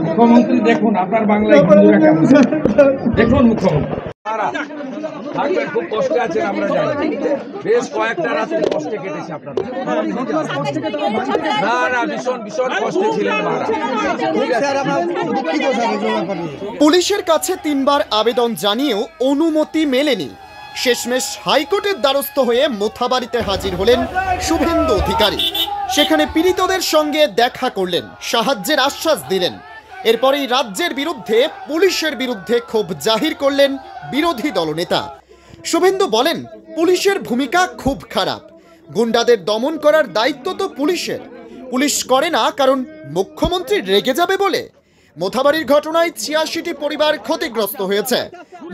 মুখ্যমন্ত্রী দেখুন আপনার বাংলায় হিন্দুরা কেমন, দেখুন মুখ্যমন্ত্রী থাকবেন, খুব কষ্টে আছেন আমরা জানি, বেশ কয়েকটা রাত্রি কষ্টে কেটেছে আপনাদের। না না ভীষণ ভীষণ কষ্টে ছিলেন মারা। পুলিশের কাছে 3 বার আবেদন জানিয়েও অনুমতি মেলেনি। শেষমেশ হাইকোর্টের দ্বারস্থ হয়ে মোথাবাড়িতে হাজির হলেন শুভেন্দু অধিকারী। সেখানে পীড়িতদের সঙ্গে দেখা করলেন, সাহায্যের আশ্বাস দিলেন। এরপরেই রাজ্যের বিরুদ্ধে পুলিশের বিরুদ্ধে ক্ষোভ জাহির করলেন বিরোধী দলনেতা। শুভেন্দু বলেন, পুলিশের ভূমিকা খুব খারাপ, গুন্ডাদের দমন করার দায়িত্ব তো পুলিশের, পুলিশ করে না কারণ মুখ্যমন্ত্রী রেগে যাবে বলে। মোথাবাড়ির ঘটনায় ৮৬টি পরিবার ক্ষতিগ্রস্ত হয়েছে।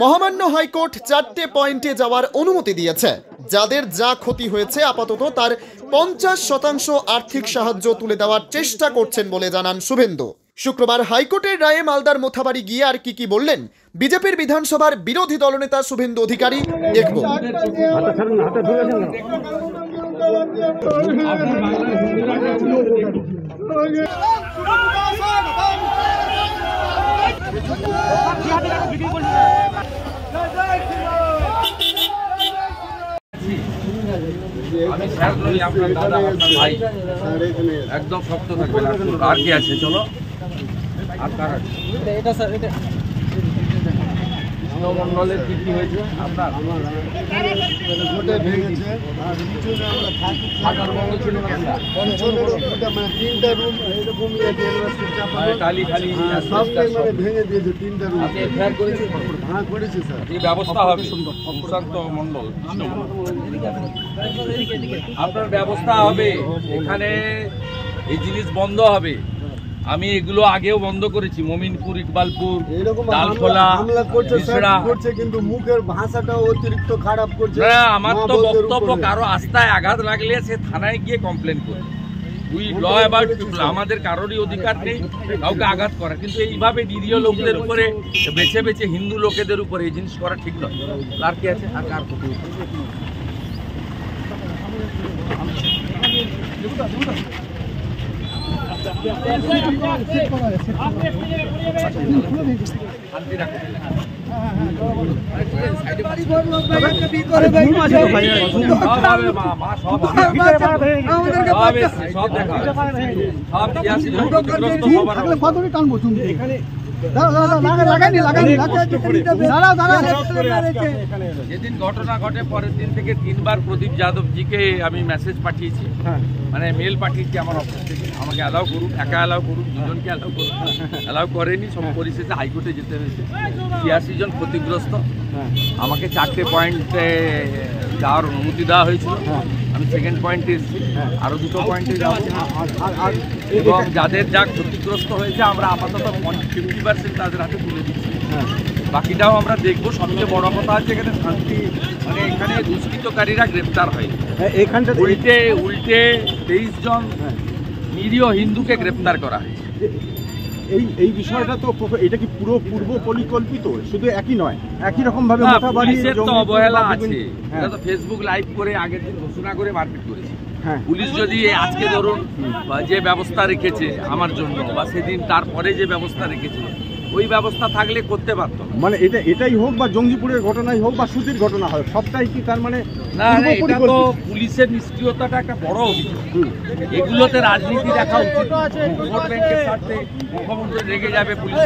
মহামান্য হাইকোর্ট 4টে পয়েন্টে যাওয়ার অনুমতি দিয়েছে। যাদের যা ক্ষতি হয়েছে আপাতত তার 50% আর্থিক সাহায্য তুলে দেওয়ার চেষ্টা করছেন বলে জানান শুভেন্দু। শুক্রবার হাইকোর্টের রায়ে মালদার মোথাবাড়ি গিয়ে আর কি বললেন বিজেপির বিধানসভার বিরোধী দলনেতা শুভেন্দু অধিকারী দেখব। আমি স্যার নই, আপনার দাদা, আপনার ভাই, একদম শক্ত থাকবেন। আর কি আছে, চলো। আর কার আছে? এটা স্যার, এটা মন্ডলের কি কি হয়েছে আপনার? গোটে ভেঙেছে আর নিচে আমরা থাকি থাকার বন্ধ ছিল না, মানে 3টা রুম এরকম ইউনিভার্সিটি চাপা খালি খালি সব মানে ভেঙে দিয়েছে 3টা রুম। আপনি এফআইআর করেছেন? হ্যাঁ করেছি স্যার। এই ব্যবস্থা হবে সুশান্ত মন্ডল, আপনার ব্যবস্থা হবে, এখানে এই জিনিস বন্ধ হবে। আমি এগুলো আগেও বন্ধ করেছি, মমিনপুর, ইকবালপুর, ডালখোলা, করছে কিন্তু মুখের ভাষাটা অতিরিক্ত খারাপ করছে। আমার তো বক্তব্য, কারো আস্থায় আঘাত লাগলে সে থানায় গিয়ে কমপ্লেন করে। উই ল অ্যাবাউট পিপল, আমাদের কারোরই অধিকার নেই কাউকে আঘাত করা, কিন্তু এইভাবে নিরীহ লোকদের উপরে, বেছে বেছে হিন্দু লোকেদের উপরে এই জিনিস করা ঠিক নয়। আর কি আছে? আর কার ক্ষতি? যেদিন ঘটনা ঘটে পরের দিন থেকে 3 বার প্রদীপ যাদবজিকে আমি মেসেজ পাঠিয়েছি, মানে মেল পাঠিয়েছি আমার অফিস থেকে, আমাকে অ্যালাউ করুন, একা অ্যালাউ করুন, দুজনকে অ্যালাউ করুন। অ্যালাউ করেনি, সব পরিস্থিতি হাইকোর্টে যেতে হয়েছে। ৮৬ জন ক্ষতিগ্রস্ত, আমাকে 4টে পয়েন্টে যাওয়ার অনুমতি দেওয়া হয়েছিল। আমি সেকেন্ড পয়েন্টে এসেছি, আরও 2টো পয়েন্টে যাওয়া, এবং যাদের যা ক্ষতিগ্রস্ত হয়েছে আমরা আপাতত 50% তাদের হাতে তুলে দিচ্ছি। বাকিটাও আমরা দেখবো। সবচেয়ে বড় কথা হচ্ছে এখানে শান্তি, মানে এখানে দুষ্কৃতকারীরা গ্রেপ্তার হয়। এখানটা উল্টে 23 জন নিরীহ হিন্দুকে গ্রেপ্তার করা হয়েছে। এই বিষয়টা তো এটা কি পুরো পূর্ব পরিকল্পিত? শুধু একই নয়, একই রকম ভাবে পুলিশের তো অবহেলা আছে। এটা তো ফেসবুক লাইভ করে আগের দিন ঘোষণা করে মারপিট করেছে। পুলিশ যদি আজকে ধরুন যে ব্যবস্থা রেখেছে আমার জন্য, বা সেদিন তারপরে যে ব্যবস্থা রেখেছে, ওই ব্যবস্থা থাকলে করতে পারত। মানে এটাই হোক বা জঙ্গিপুরের ঘটনাই হোক বা সুতির ঘটনা হয়, সবটাই কি তার মানে না? এটা তো পুলিশের নিষ্ক্রিয়তাটা একটা বড় অভিযোগ। এগুলোতে রাজনীতি দেখা উচিত। ভোট ব্যাংকের স্বার্থে মুখ্যমন্ত্রী রেগে যাবে, পুলিশ